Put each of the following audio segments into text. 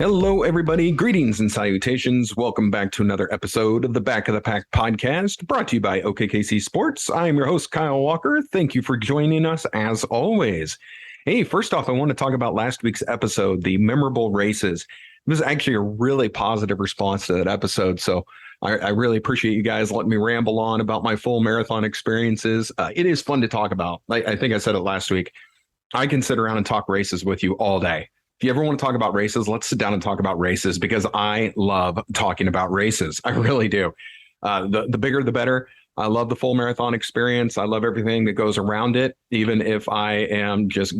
Hello, everybody. Greetings and salutations. Welcome back to another episode of the Back of the Pack podcast, brought to you by OKKC Sports. I am your host, Kyle Walker. Thank you for joining us as always. Hey, first off, I want to talk about last week's episode, the memorable races. It was actually a really positive response to that episode. So I really appreciate you guys letting me ramble on about my full marathon experiences. It is fun to talk about. I think I said it last week. I can sit around and talk races with you all day. If you ever want to talk about races, let's sit down and talk about races because I love talking about races. I really do. The bigger, the better. I love the full marathon experience. I love everything that goes around it, even if I am just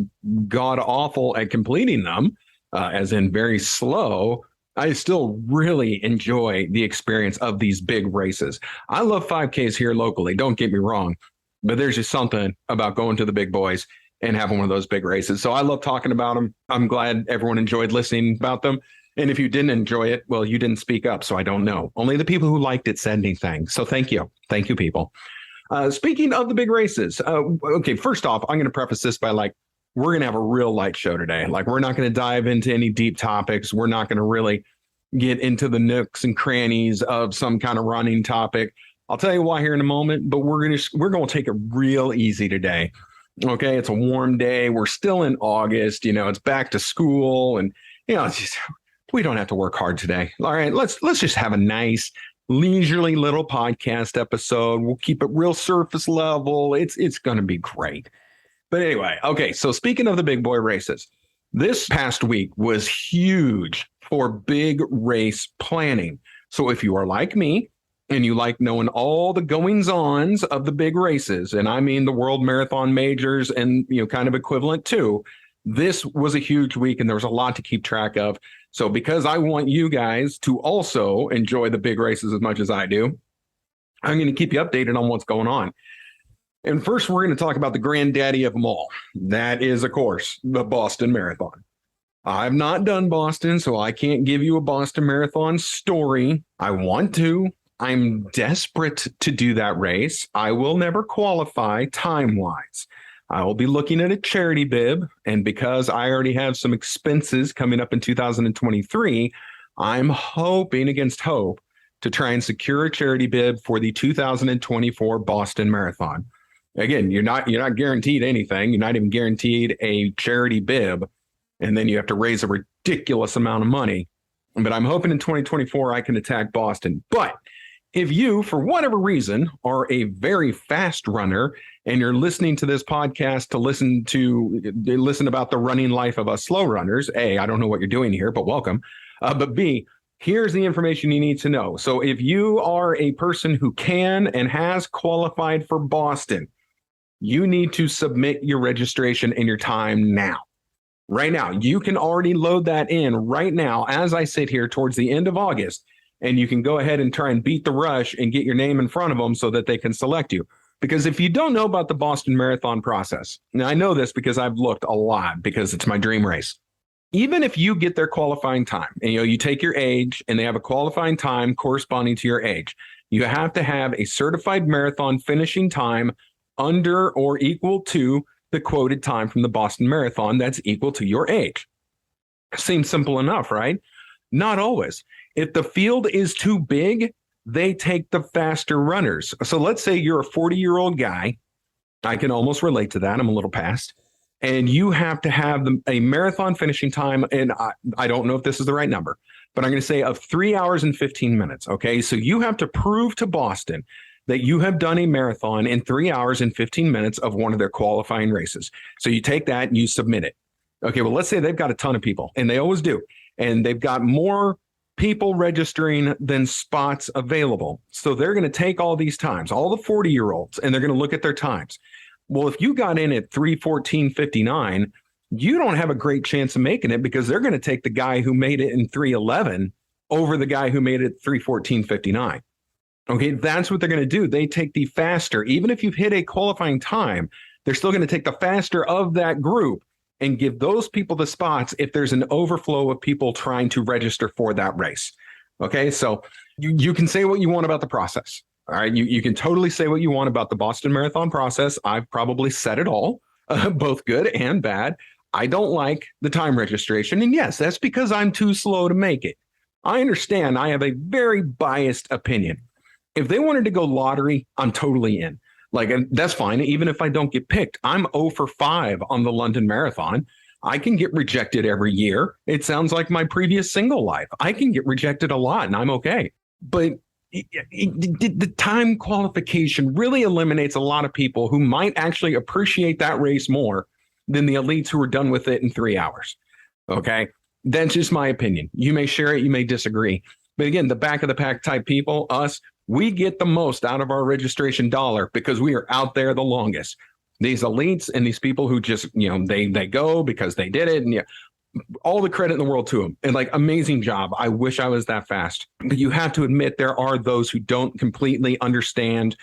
god awful at completing them, as in very slow. I still really enjoy the experience of these big races. I love 5Ks here locally. Don't get me wrong, but there's just something about going to the big boys and having one of those big races. So I love talking about them. I'm glad everyone enjoyed listening about them. And if you didn't enjoy it, well, you didn't speak up. So I don't know. Only the people who liked it said anything. So thank you. Thank you, people. Speaking of the big races. Okay, first off, I'm going to preface this by we're going to have a real light show today. We're not going to dive into any deep topics. We're not going to really get into the nooks and crannies of some kind of running topic. I'll tell you why here in a moment, but we're going to take it real easy today. Okay, it's a warm day. We're still in August. It's back to school, and it's just, we don't have to work hard today. All right, let's just have a nice, leisurely little podcast episode. We'll keep it real surface level. It's going to be great. But anyway, okay. So speaking of the big boy races, this past week was huge for big race planning. So if you are like me, and you like knowing all the goings-ons of the big races, and I mean the World Marathon Majors and, kind of equivalent too, this was a huge week and there was a lot to keep track of. So because I want you guys to also enjoy the big races as much as I do, I'm going to keep you updated on what's going on. And first, we're going to talk about the granddaddy of them all. That is, of course, the Boston Marathon. I've not done Boston, so I can't give you a Boston Marathon story. I want to. I'm desperate to do that race. I will never qualify time-wise. I will be looking at a charity bib, and because I already have some expenses coming up in 2023, I'm hoping against hope to try and secure a charity bib for the 2024 Boston Marathon. Again, you're not guaranteed anything. You're not even guaranteed a charity bib, and then you have to raise a ridiculous amount of money. But I'm hoping in 2024 I can attack Boston. But if you, for whatever reason, are a very fast runner and you're listening to this podcast to listen about the running life of us slow runners, A, I don't know what you're doing here, but welcome. But B, here's the information you need to know. So if you are a person who can and has qualified for Boston, you need to submit your registration and your time now. Right now, you can already load that in right now as I sit here towards the end of August. And you can go ahead and try and beat the rush and get your name in front of them so that they can select you. Because if you don't know about the Boston Marathon process, now I know this because I've looked a lot because it's my dream race. Even if you get their qualifying time and you take your age and they have a qualifying time corresponding to your age, you have to have a certified marathon finishing time under or equal to the quoted time from the Boston Marathon that's equal to your age. Seems simple enough, right? Not always. If the field is too big, they take the faster runners. So let's say you're a 40-year-old guy. I can almost relate to that. I'm a little past. And you have to have a marathon finishing time. And I don't know if this is the right number, but I'm going to say of 3 hours and 15 minutes. Okay. So you have to prove to Boston that you have done a marathon in 3 hours and 15 minutes of one of their qualifying races. So you take that and you submit it. Okay. Well, let's say they've got a ton of people, and they always do. And they've got more people registering than spots available. So they're going to take all these times, all the 40-year-olds, and they're going to look at their times. Well, if you got in at 3:14:59, you don't have a great chance of making it because they're going to take the guy who made it in 3:11 over the guy who made it 3:14:59. Okay, that's what they're going to do. They take the faster. Even if you've hit a qualifying time, they're still going to take the faster of that group and give those people the spots if there's an overflow of people trying to register for that race. Okay, so you can say what you want about the process. All right, you can totally say what you want about the Boston Marathon process. I've probably said it all, both good and bad. I don't like the time registration. And yes, that's because I'm too slow to make it. I understand I have a very biased opinion. If they wanted to go lottery, I'm totally in. Like, and that's fine. Even if I don't get picked, I'm 0 for 5 on the London Marathon. I can get rejected every year. It sounds like my previous single life. I can get rejected a lot and I'm okay. But the time qualification really eliminates a lot of people who might actually appreciate that race more than the elites who are done with it in 3 hours. Okay. That's just my opinion. You may share it, you may disagree. But again, the back of the pack type people, us, we get the most out of our registration dollar because we are out there the longest. These elites and these people who just, they go because they did it. And all the credit in the world to them. And like, amazing job. I wish I was that fast. But you have to admit there are those who don't completely understand,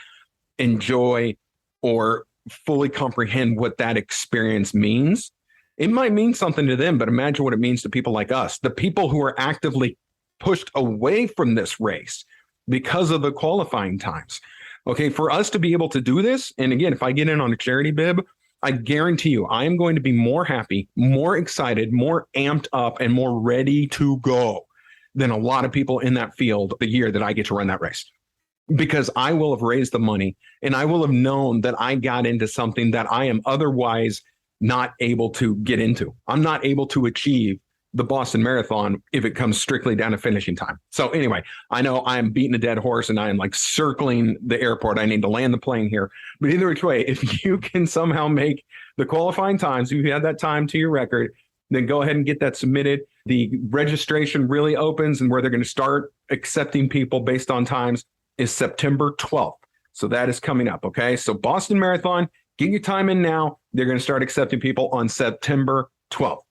enjoy, or fully comprehend what that experience means. It might mean something to them, but imagine what it means to people like us, the people who are actively pushed away from this race because of the qualifying times. Okay, for us to be able to do this, and again, if I get in on a charity bib, I guarantee you I am going to be more happy, more excited, more amped up, and more ready to go than a lot of people in that field the year that I get to run that race. Because I will have raised the money and I will have known that I got into something that I am otherwise not able to get into. I'm not able to achieve the Boston Marathon if it comes strictly down to finishing time. So anyway, I know I am beating a dead horse and I am like circling the airport. I need to land the plane here. But either which way, if you can somehow make the qualifying times, if you had that time to your record, then go ahead and get that submitted. The registration really opens, and where they're going to start accepting people based on times is September 12th. So that is coming up. Okay. So Boston Marathon, get your time in now. They're going to start accepting people on September 12th.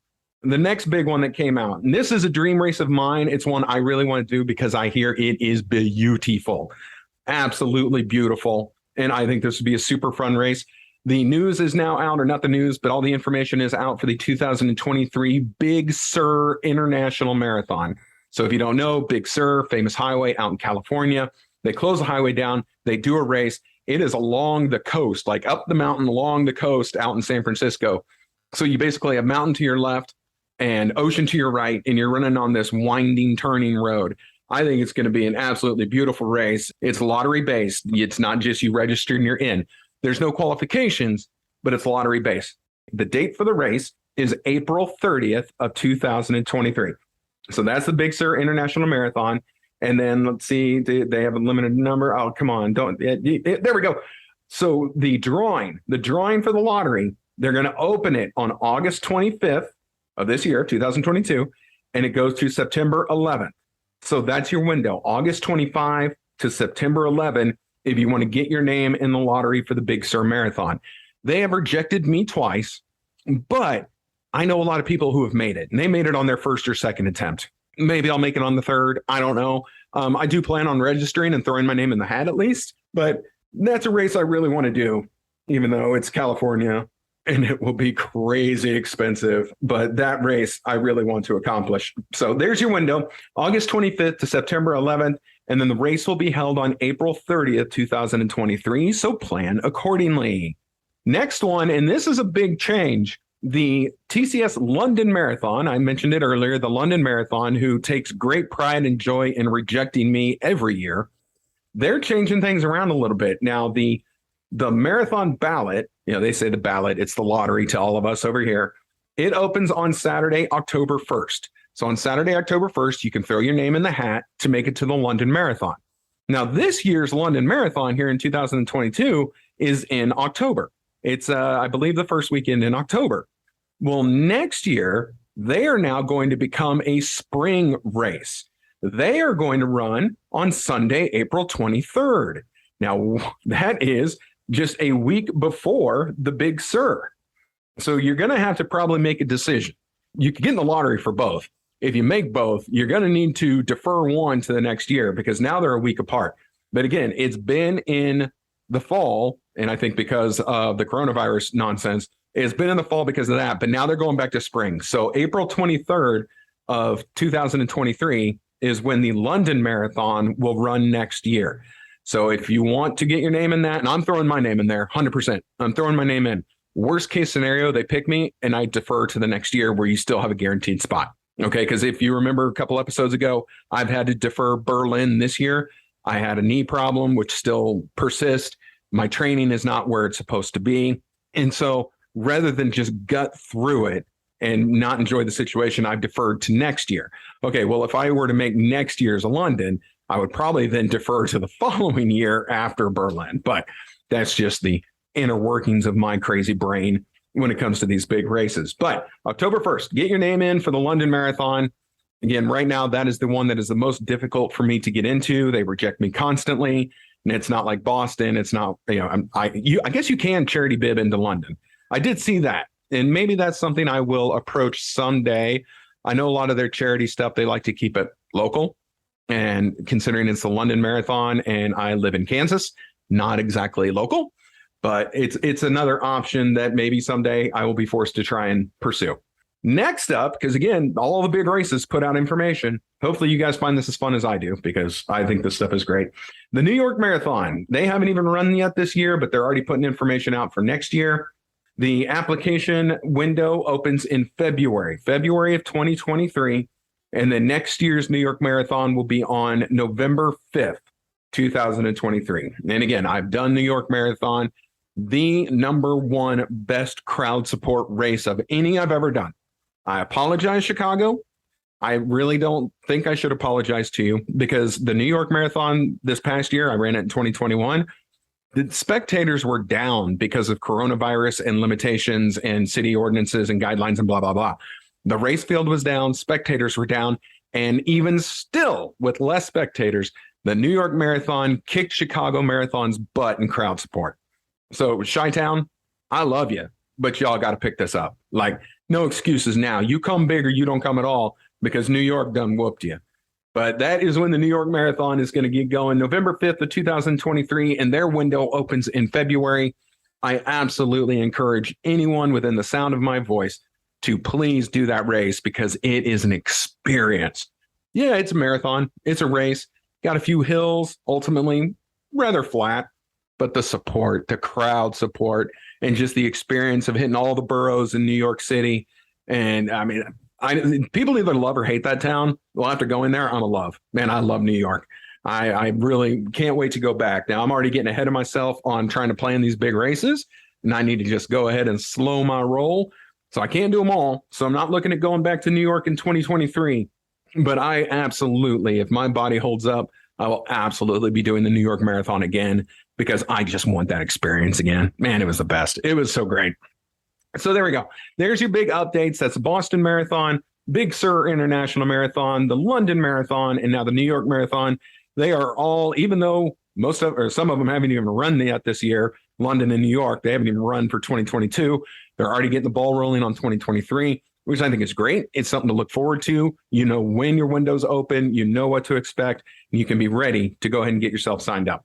The next big one that came out, and this is a dream race of mine. It's one I really want to do because I hear it is beautiful, absolutely beautiful. And I think this would be a super fun race. The news is now out, or not the news, but all the information is out for the 2023 Big Sur International Marathon. So if you don't know, Big Sur, famous highway out in California, they close the highway down. They do a race. It is along the coast, like up the mountain along the coast out in San Francisco. So you basically have mountain to your left and ocean to your right, and you're running on this winding, turning road. I think it's going to be an absolutely beautiful race. It's lottery based. It's not just you register and you're in. There's no qualifications, but it's lottery based. The date for the race is April 30th of 2023. So that's the Big Sur International Marathon. And then let's see, they have a limited number. Oh, come on. There we go. So the drawing for the lottery, they're going to open it on August 25th of this year, 2022, and it goes to September 11th. So that's your window, August 25 to September 11, if you want to get your name in the lottery for the Big Sur Marathon. They have rejected me twice, but I know a lot of people who have made it, and they made it on their first or second attempt. Maybe I'll make it on the third. I don't know. I do plan on registering and throwing my name in the hat at least, but that's a race I really want to do, even though it's California and it will be crazy expensive. But that race I really want to accomplish. So there's your window, August 25th to September 11th. And then the race will be held on April 30th, 2023. So plan accordingly. Next one, and this is a big change. The TCS London Marathon, I mentioned it earlier, the London Marathon, who takes great pride and joy in rejecting me every year. They're changing things around a little bit. Now, the marathon ballot, they say the ballot, it's the lottery to all of us over here. It opens on Saturday, October 1st. So on Saturday, October 1st, you can throw your name in the hat to make it to the London Marathon. Now, this year's London Marathon here in 2022 is in October. It's, I believe, the first weekend in October. Well, next year, they are now going to become a spring race. They are going to run on Sunday, April 23rd. Now, that is just a week before the Big Sur. So you're going to have to probably make a decision. You can get in the lottery for both. If you make both, you're going to need to defer one to the next year because now they're a week apart. But again, it's been in the fall, and I think because of the coronavirus nonsense, it's been in the fall because of that, but now they're going back to spring. So April 23rd of 2023 is when the London Marathon will run next year. So if you want to get your name in that, and I'm throwing my name in there, 100%, I'm throwing my name in. Worst case scenario, they pick me and I defer to the next year where you still have a guaranteed spot. Okay. Because if you remember a couple episodes ago, I've had to defer Berlin this year. I had a knee problem, which still persists. My training is not where it's supposed to be. And so rather than just gut through it and not enjoy the situation, I've deferred to next year. Okay. Well, if I were to make next year's London, I would probably then defer to the following year after Berlin. But that's just the inner workings of my crazy brain when it comes to these big races. But October 1st, get your name in for the London Marathon. Again, right now, that is the one that is the most difficult for me to get into. They reject me constantly. And it's not like Boston. It's not, I guess you can charity bib into London. I did see that. And maybe that's something I will approach someday. I know a lot of their charity stuff, they like to keep it local. And considering it's the London Marathon and I live in Kansas, not exactly local, but it's another option that maybe someday I will be forced to try and pursue. Next up, because again, all the big races put out information. Hopefully you guys find this as fun as I do, because I think this stuff is great. The New York Marathon, they haven't even run yet this year, but they're already putting information out for next year. The application window opens in February of 2023. And then next year's New York Marathon will be on November 5th, 2023. And again, I've done New York Marathon, the number one best crowd support race of any I've ever done. I apologize, Chicago. I really don't think I should apologize to you, because the New York Marathon this past year, I ran it in 2021. The spectators were down because of coronavirus and limitations and city ordinances and guidelines and blah, blah, blah. The race field was down, spectators were down, and even still with less spectators, the New York Marathon kicked Chicago Marathon's butt in crowd support. So Chi-Town, I love you, but y'all got to pick this up. Like, no excuses now. You come big or you don't come at all, because New York done whooped you. But that is when the New York Marathon is going to get going, November 5th of 2023, and their window opens in February. I absolutely encourage anyone within the sound of my voice to please do that race, because it is an experience. Yeah, it's a marathon. It's a race. Got a few hills, ultimately rather flat, but the support, the crowd support, and just the experience of hitting all the boroughs in New York City. And I mean, people either love or hate that town. Well, after going there, I'm a love. Man, I love New York. I really can't wait to go back. Now, I'm already getting ahead of myself on trying to plan these big races, and I need to just go ahead and slow my roll. So I can't do them all. So I'm not looking at going back to New York in 2023. But I absolutely, if my body holds up, I will absolutely be doing the New York Marathon again, because I just want that experience again. Man, it was the best. It was so great. So there we go. There's your big updates. That's the Boston Marathon, Big Sur International Marathon, the London Marathon, and now the New York Marathon. They are all, even though some of them haven't even run yet this year, London and New York, they haven't even run for 2022. They're already getting the ball rolling on 2023, which I think is great. It's something to look forward to. You know when your window's open, you know what to expect, and you can be ready to go ahead and get yourself signed up.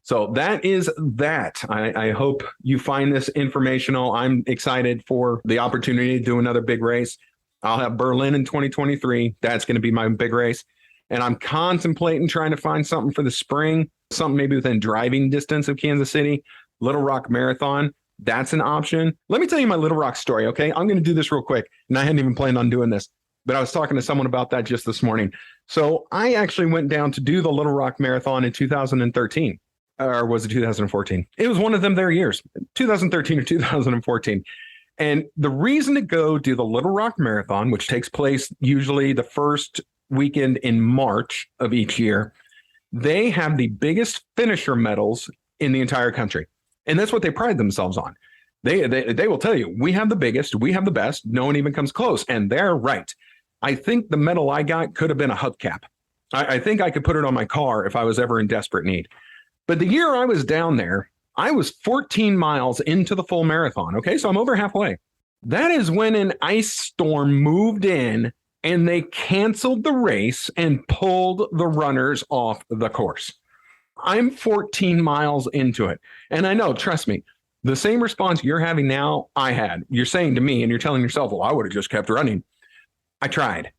So that is that. I hope you find this informational. I'm excited for the opportunity to do another big race. I'll have Berlin in 2023. That's going to be my big race. And I'm contemplating trying to find something for the spring, something maybe within driving distance of Kansas City. Little Rock Marathon, that's an option. Let me tell you my Little Rock story, okay? I'm going to do this real quick, and I hadn't even planned on doing this, but I was talking to someone about that just this morning. So I actually went down to do the Little Rock Marathon in 2013. Or was it 2014? It was one of them their years, 2013 or 2014. And the reason to go do the Little Rock Marathon, which takes place usually the first weekend in March of each year, they have the biggest finisher medals in the entire country. And that's what they pride themselves on. They will tell you, we have the biggest, we have the best. No one even comes close. And they're right. I think the medal I got could have been a hubcap. I think I could put it on my car if I was ever in desperate need. But the year I was down there, I was 14 miles into the full marathon. Okay, so I'm over halfway. That is when an ice storm moved in and they canceled the race and pulled the runners off the course. I'm 14 miles into it. And I know, trust me, the same response you're having now, I had. You're saying to me and you're telling yourself, well, I would have just kept running. I tried.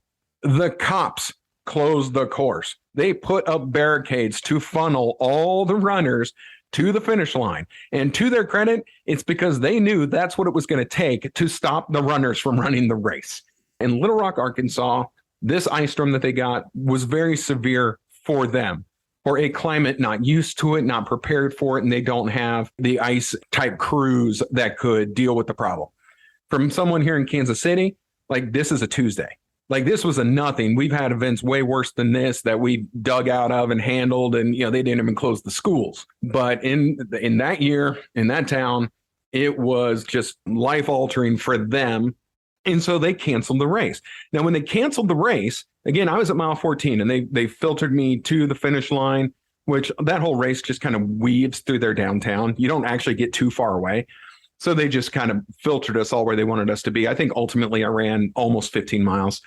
The cops closed the course. They put up barricades to funnel all the runners to the finish line. And to their credit, it's because they knew that's what it was going to take to stop the runners from running the race. In Little Rock, Arkansas, this ice storm that they got was very severe for them, for a climate not used to it, not prepared for it, and they don't have the ice type crews that could deal with the problem. From someone here in Kansas City, like, this is a Tuesday. Like, this was a nothing. We've had events way worse than this that we dug out of and handled, and they didn't even close the schools. But in that year, in that town, it was just life altering for them. And so they canceled the race. Now, when they canceled the race, again, I was at mile 14, and they filtered me to the finish line, which that whole race just kind of weaves through their downtown. You don't actually get too far away. So they just kind of filtered us all where they wanted us to be. I think ultimately I ran almost 15 miles.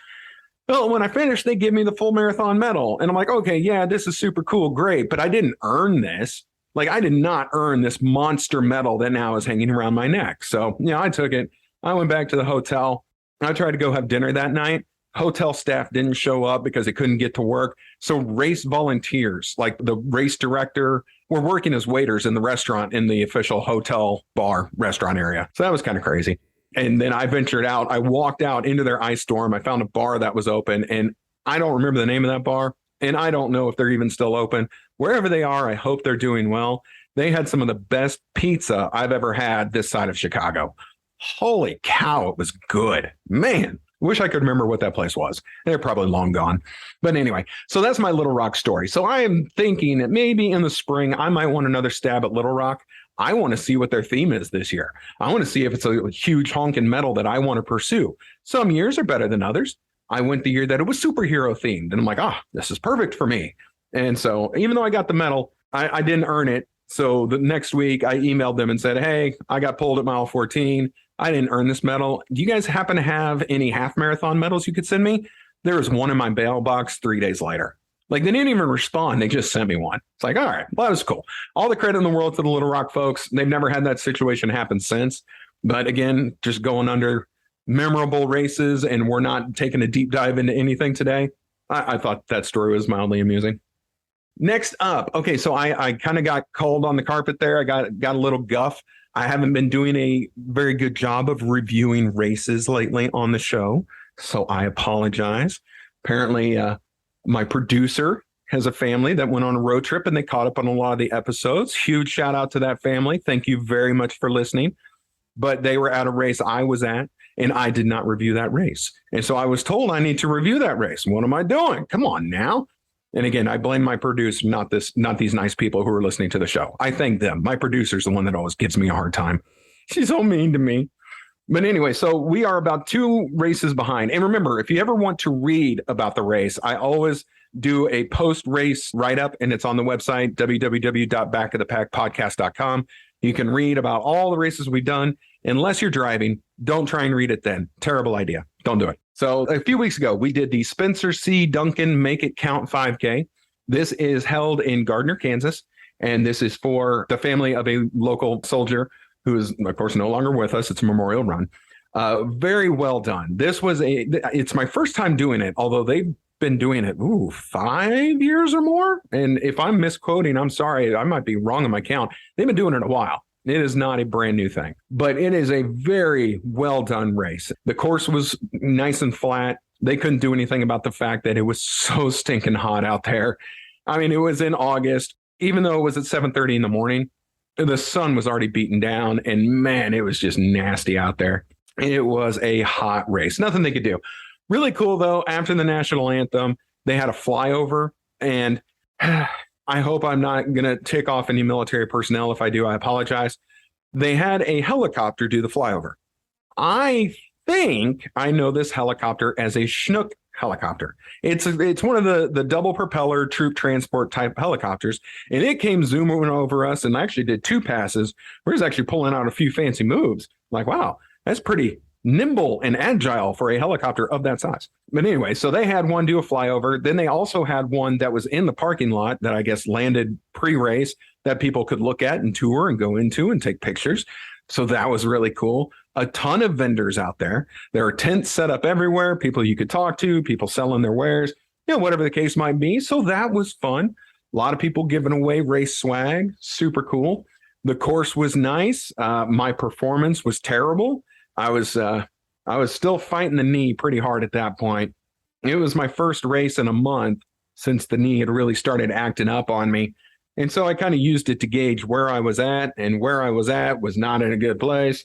Well, when I finished, they give me the full marathon medal. And I'm like, okay, yeah, this is super cool. Great. But I didn't earn this. Like, I did not earn this monster medal that now is hanging around my neck. So, I took it. I went back to the hotel. I tried to go have dinner that night. Hotel staff didn't show up because they couldn't get to work. So race volunteers, like the race director, were working as waiters in the restaurant in the official hotel bar restaurant area. So that was kind of crazy. And then I ventured out. I walked out into their ice storm. I found a bar that was open, and I don't remember the name of that bar. And I don't know if they're even still open. Wherever they are, I hope they're doing well. They had some of the best pizza I've ever had this side of Chicago. Holy cow, it was good. Man, wish I could remember what that place was. They're probably long gone. But anyway, so that's my Little Rock story. So I am thinking that maybe in the spring, I might want another stab at Little Rock. I want to see what their theme is this year. I want to see if it's a huge honking medal that I want to pursue. Some years are better than others. I went the year that it was superhero themed, and I'm like, this is perfect for me. And so even though I got the medal, I didn't earn it. So the next week I emailed them and said, hey, I got pulled at mile 14. I didn't earn this medal. Do you guys happen to have any half marathon medals you could send me? There was one in my mailbox 3 days later. Like, they didn't even respond. They just sent me one. It's like, all right, well, that was cool. All the credit in the world to the Little Rock folks. They've never had that situation happen since. But again, just going under memorable races, and we're not taking a deep dive into anything today. I thought that story was mildly amusing. Next up, okay, so I kind of got called on the carpet there. I got a little guff. I haven't been doing a very good job of reviewing races lately on the show, so I apologize. Apparently, my producer has a family that went on a road trip, and they caught up on a lot of the episodes. Huge shout out to that family. Thank you very much for listening. But they were at a race I was at, and I did not review that race. And so I was told I need to review that race. What am I doing? Come on now. And again, I blame my producer, not these nice people who are listening to the show. I thank them. My producer's the one that always gives me a hard time. She's so mean to me. But anyway, so we are about 2 races behind. And remember, if you ever want to read about the race, I always do a post-race write-up, and it's on the website, www.backofthepackpodcast.com. You can read about all the races we've done. Unless you're driving, don't try and read it then. Terrible idea. Don't do it. So a few weeks ago, we did the Spencer C. Duncan Make It Count 5K. This is held in Gardner, Kansas, and this is for the family of a local soldier who is, of course, no longer with us. It's a memorial run. Very well done. It's my first time doing it, although they've been doing it, 5 years or more. And if I'm misquoting, I'm sorry. I might be wrong on my count. They've been doing it a while. It is not a brand new thing, but it is a very well done race. The course was nice and flat. They couldn't do anything about the fact that it was so stinking hot out there. I mean, it was in August, even though it was at 7:30 in the morning, the sun was already beaten down, and man, it was just nasty out there. It was a hot race. Nothing they could do. Really cool, though. After the national anthem, they had a flyover, and I hope I'm not going to tick off any military personnel. If I do, I apologize. They had a helicopter do the flyover. I think I know this helicopter as a Chinook helicopter. It's one of the double propeller troop transport type helicopters, and it came zooming over us and actually did 2 passes. We're just actually pulling out a few fancy moves. Like, wow, that's pretty nimble and agile for a helicopter of that size. But anyway, so they had one do a flyover. Then they also had one that was in the parking lot that I guess landed pre-race that people could look at and tour and go into and take pictures. So that was really cool. A ton of vendors out there. There are tents set up everywhere, people you could talk to, people selling their wares, whatever the case might be. So that was fun. A lot of people giving away race swag. Super cool. The course was nice. My performance was terrible. I was still fighting the knee pretty hard at that point. It was my first race in a month since the knee had really started acting up on me. And so I kind of used it to gauge where I was at, and where I was at was not in a good place.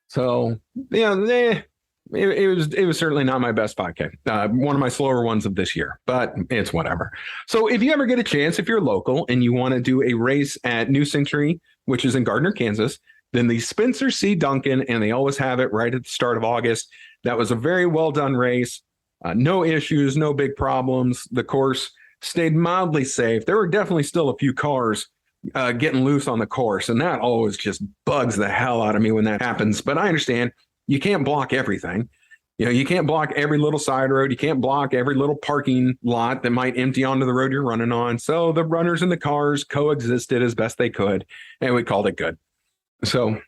So, it was certainly not my best 5K. One of my slower ones of this year, but it's whatever. So if you ever get a chance, if you're local and you want to do a race at New Century, which is in Gardner, Kansas, then the Spencer C. Duncan, and they always have it right at the start of August. That was a very well done race. No issues, no big problems. The course stayed mildly safe. There were definitely still a few cars getting loose on the course, and that always just bugs the hell out of me when that happens. But I understand you can't block everything. You can't block every little side road. You can't block every little parking lot that might empty onto the road you're running on. So the runners and the cars coexisted as best they could, and we called it good. So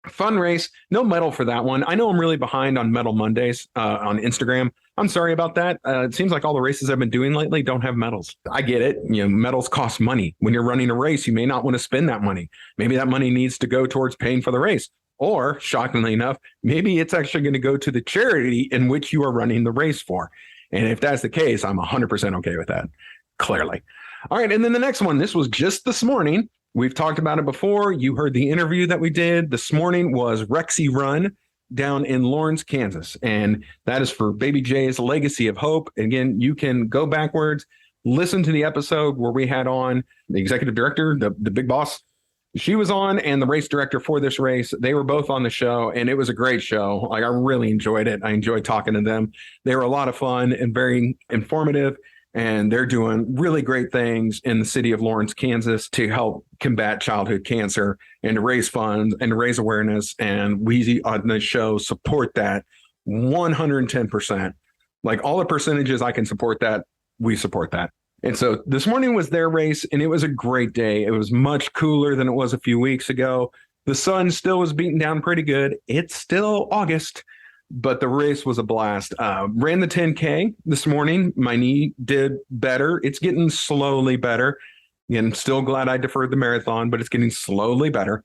fun race. No medal for that one. I know I'm really behind on Medal Mondays on Instagram. I'm sorry about that. It seems like all the races I've been doing lately don't have medals. I get it. Medals cost money. When you're running a race, you may not want to spend that money. Maybe that money needs to go towards paying for the race. Or, shockingly enough, maybe it's actually going to go to the charity in which you are running the race for. And if that's the case, I'm 100% okay with that, clearly. All right, and then the next one, this was just this morning. We've talked about it before. You heard the interview that we did. This morning was Rexy Run down in Lawrence, Kansas. And that is for Baby J's Legacy of Hope. Again, you can go backwards, listen to the episode where we had on the executive director, the big boss. She was on, and the race director for this race. They were both on the show, and it was a great show. Like, I really enjoyed it. I enjoyed talking to them. They were a lot of fun and very informative, and they're doing really great things in the city of Lawrence, Kansas to help combat childhood cancer and to raise funds and to raise awareness. And we on the show support that 110%. Like, all the percentages I can support that, we support that. And so this morning was their race, and it was a great day. It was much cooler than it was a few weeks ago. The sun still was beating down pretty good. It's still August, but the race was a blast. Ran the 10K this morning. My knee did better. It's getting slowly better. Again, still glad I deferred the marathon, but it's getting slowly better.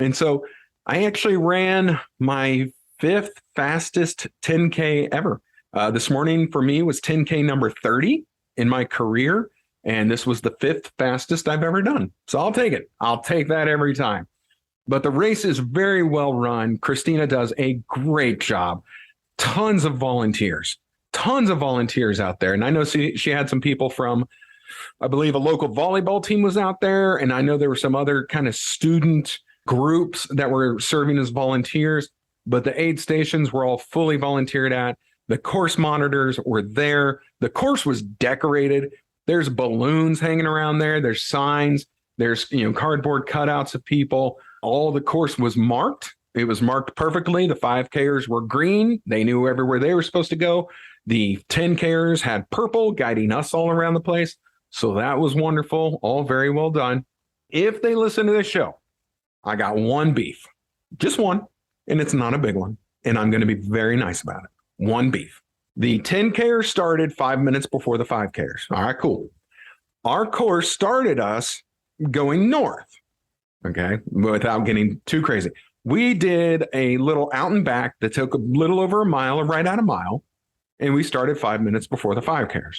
And so I actually ran my 5th fastest 10K ever. This morning for me was 10K number 30 in my career, and this was the 5th fastest I've ever done. So I'll take it. I'll take that every time. But the race is very well run. Christina does a great job. Tons of volunteers out there. And I know she had some people from, I believe, a local volleyball team was out there. And I know there were some other kind of student groups that were serving as volunteers, but the aid stations were all fully volunteered at. The course monitors were there. The course was decorated. There's balloons hanging around there. There's signs. There's, cardboard cutouts of people. All the course was marked. It was marked perfectly. The 5Kers were green. They knew everywhere they were supposed to go. The 10Kers had purple, guiding us all around the place. So that was wonderful. All very well done. If they listen to this show, I got one beef. Just one. And it's not a big one. And I'm going to be very nice about it. One beef. The 10Kers started 5 minutes before the 5Kers. All right, cool. Our course started us going north, okay, without getting too crazy. We did a little out and back that took a little over a mile, or right at a mile, and we started 5 minutes before the 5Kers.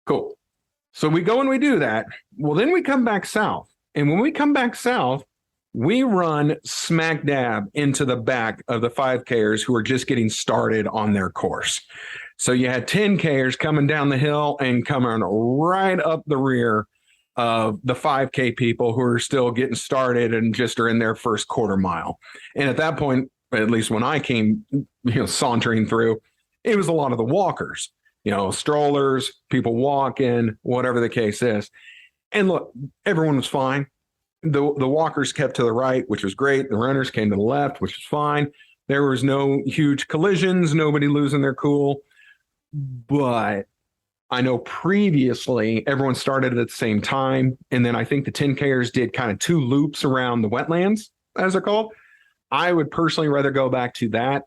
Cool. So we go and we do that. Well, then we come back south. And when we come back south, we run smack dab into the back of the 5Kers who are just getting started on their course. So you had 10Kers coming down the hill and coming right up the rear of the 5K people who are still getting started and just are in their first quarter mile. And at that point, at least when I came, sauntering through, it was a lot of the walkers, strollers, people walking, whatever the case is. And look, everyone was fine. The walkers kept to the right, which was great. The runners came to the left, which was fine. There was no huge collisions, nobody losing their cool. But I know previously everyone started at the same time. And then I think the 10Kers did kind of 2 loops around the wetlands, as they're called. I would personally rather go back to that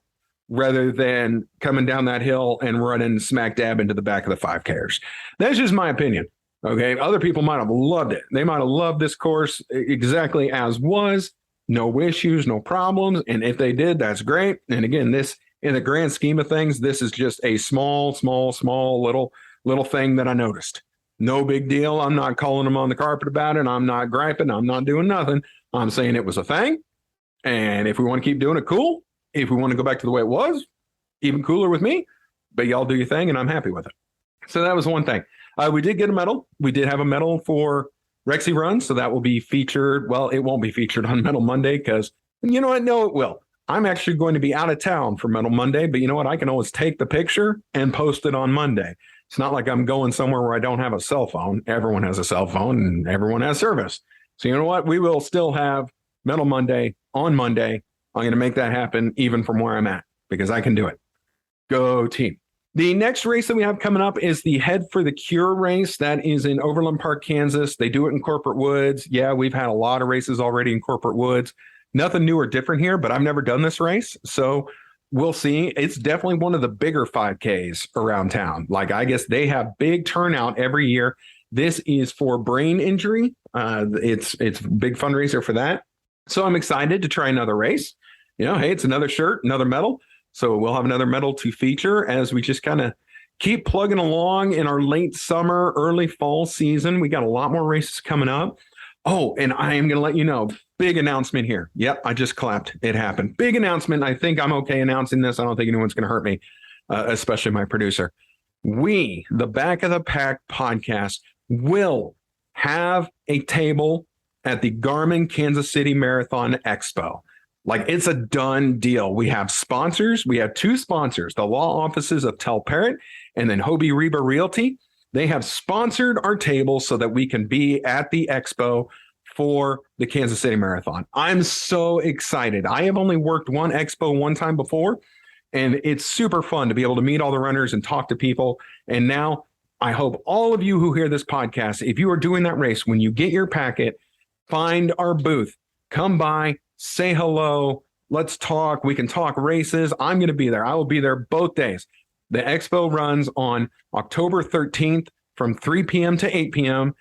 rather than coming down that hill and running smack dab into the back of the 5Kers. That's just my opinion. Okay. Other people might have loved it. They might have loved this course exactly as was. No issues, no problems. And if they did, that's great. And again, this, in the grand scheme of things, this is just a small little thing that I noticed. No big deal. I'm not calling them on the carpet about it. I'm not griping. I'm not doing nothing. I'm saying it was a thing. And if we want to keep doing it, cool. If we want to go back to the way it was, even cooler with me. But y'all do your thing, and I'm happy with it. So that was one thing. We did get a medal. We did have a medal for Rexy Run, so that will be featured. Well, it won't be featured on Medal Monday because, you know what? No, it will. I'm actually going to be out of town for Medal Monday, but you know what? I can always take the picture and post it on Monday. It's not like I'm going somewhere where I don't have a cell phone. Everyone has a cell phone and everyone has service. So you know what? We will still have Medal Monday on Monday. I'm going to make that happen even from where I'm at because I can do it. Go team. The next race that we have coming up is the Head for the Cure race. That is in Overland Park, Kansas. They do it in Corporate Woods. Yeah, we've had a lot of races already in Corporate Woods. Nothing new or different here, but I've never done this race. So we'll see. It's definitely one of the bigger 5Ks around town. Like, I guess they have big turnout every year. This is for brain injury. It's a big fundraiser for that. So I'm excited to try another race. You know, hey, it's another shirt, another medal. So we'll have another medal to feature as we just kind of keep plugging along in our late summer, early fall season. We got a lot more races coming up. Oh, and I am going to let you know, big announcement here. Yep, I just clapped. It happened. Big announcement. I think I'm okay announcing this. I don't think anyone's going to hurt me, especially my producer. We, the Back of the Pack podcast, will have a table at the Garmin Kansas City Marathon Expo. Like, it's a done deal. We have sponsors. We have two sponsors, the law offices of Tel Parrott and then Hobie Reba Realty. They have sponsored our table so that we can be at the expo for the Kansas City Marathon. I'm so excited. I have only worked one expo one time before, and it's super fun to be able to meet all the runners and talk to people. And now I hope all of you who hear this podcast, if you are doing that race, when you get your packet, find our booth, come by, say hello, let's talk. We can talk races. I'm going to be there. I will be there both days. The expo runs on October 13th from 3 p.m. to 8 p.m.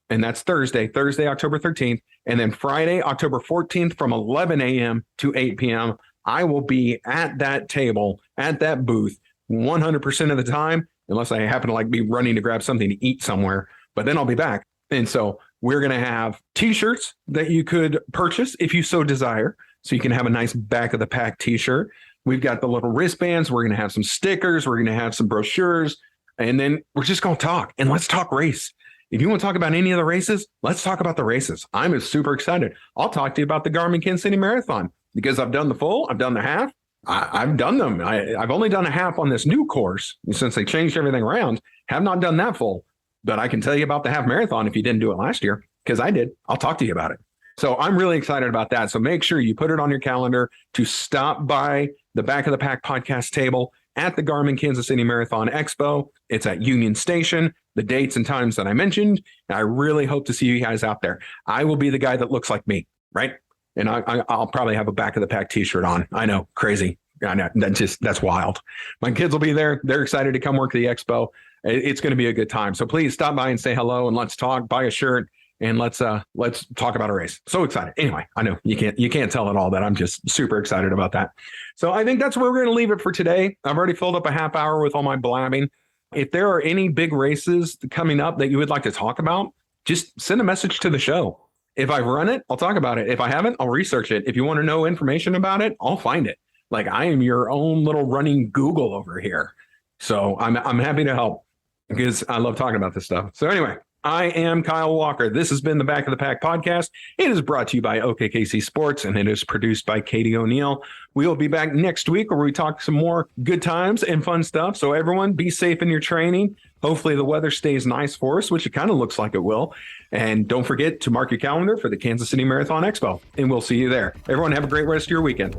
And that's Thursday, October 13th. And then Friday, October 14th from 11 a.m. to 8 p.m. I will be at that table, at that booth, 100% of the time, unless I happen to be running to grab something to eat somewhere. But then I'll be back. And so we're going to have T-shirts that you could purchase if you so desire. So you can have a nice Back of the Pack T-shirt. We've got the little wristbands. We're going to have some stickers. We're going to have some brochures. And then we're just going to talk. And let's talk race. If you want to talk about any of the races, let's talk about the races. I'm super excited. I'll talk to you about the Garmin Kansas City Marathon because I've done the full. I've done the half. I've done them. I've only done a half on this new course since they changed everything around. Have not done that full. But I can tell you about the half marathon if you didn't do it last year, because I did. I'll talk to you about it. So I'm really excited about that. So make sure you put it on your calendar to stop by the Back of the Pack podcast table at the Garmin Kansas City Marathon Expo. It's at Union Station, the dates and times that I mentioned. And I really hope to see you guys out there. I will be the guy that looks like me, right? And I'll probably have a Back of the Pack t-shirt on. I know, crazy. I know, that's wild. My kids will be there. They're excited to come work the expo. It's going to be a good time. So please stop by and say hello and let's talk, buy a shirt, and let's talk about a race. So excited. Anyway, I know you can't tell at all that I'm just super excited about that. So I think that's where we're going to leave it for today. I've already filled up a half hour with all my blabbing. If there are any big races coming up that you would like to talk about, just send a message to the show. If I've run it, I'll talk about it. If I haven't, I'll research it. If you want to know information about it, I'll find it. Like, I am your own little running Google over here. So I'm happy to help because I love talking about this stuff. So anyway, I am Kyle Walker. This has been the Back of the Pack podcast. It is brought to you by OKKC Sports, and it is produced by Katie O'Neill. We will be back next week where we talk some more good times and fun stuff. So everyone, be safe in your training. Hopefully the weather stays nice for us, which it kind of looks like it will. And don't forget to mark your calendar for the Kansas City Marathon Expo, and we'll see you there. Everyone have a great rest of your weekend.